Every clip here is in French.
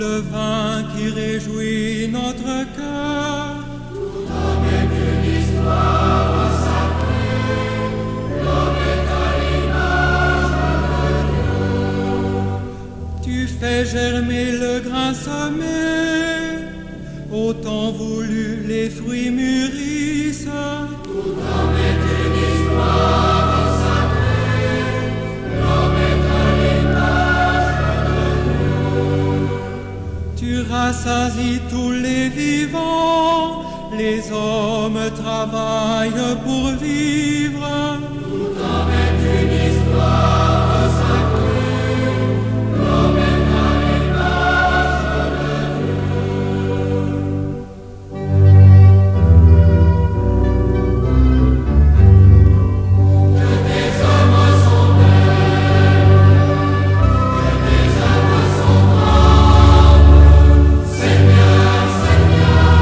le vin qui réjouit notre cœur. Tout homme est une histoire sacrée, l'homme est à l'image de Dieu. Tu fais germer le grain semé, au temps voulu les fruits mûrissent. Tout homme est une histoire sacrée, l'homme est à l'image de Dieu. Tu rassasies tous les vivants, les hommes travaillent pour vivre. Tout homme est une histoire sacrée, l'homme est à l'image de Dieu. Que tes œuvres sont belles, que tes œuvres sont grandes. Seigneur, Seigneur,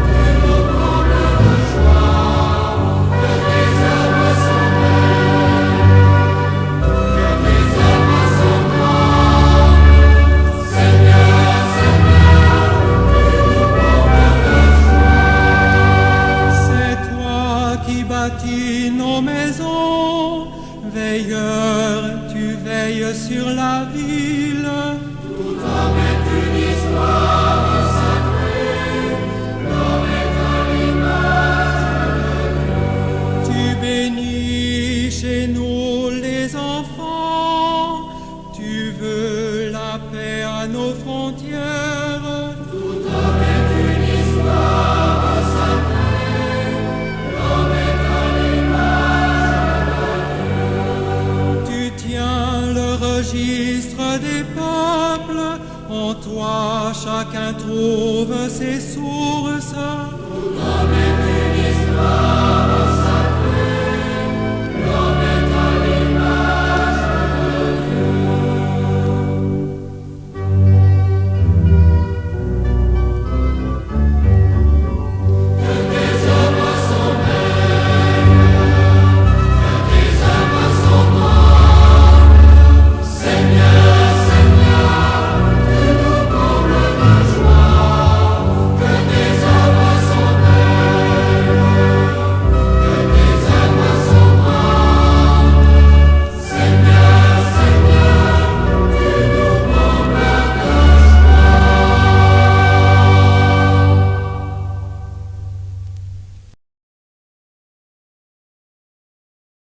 tu nous combles de joie. Que tes œuvres sont belles, que tes œuvres sont grandes. Seigneur, Seigneur, tu nous combles de joie. C'est toi qui bâtis nos maisons, veilleur, tu veilles sur la ville. Tout homme est une histoire sacrée, l'homme est à l'image de Tu bénis chez nous les enfants, tu veux la paix à nos frontières. Tout homme est une histoire sacrée, l'homme est à l'image Tu tiens le registre des peuples, en toi chacun trouve ses sources. Tout homme est une histoire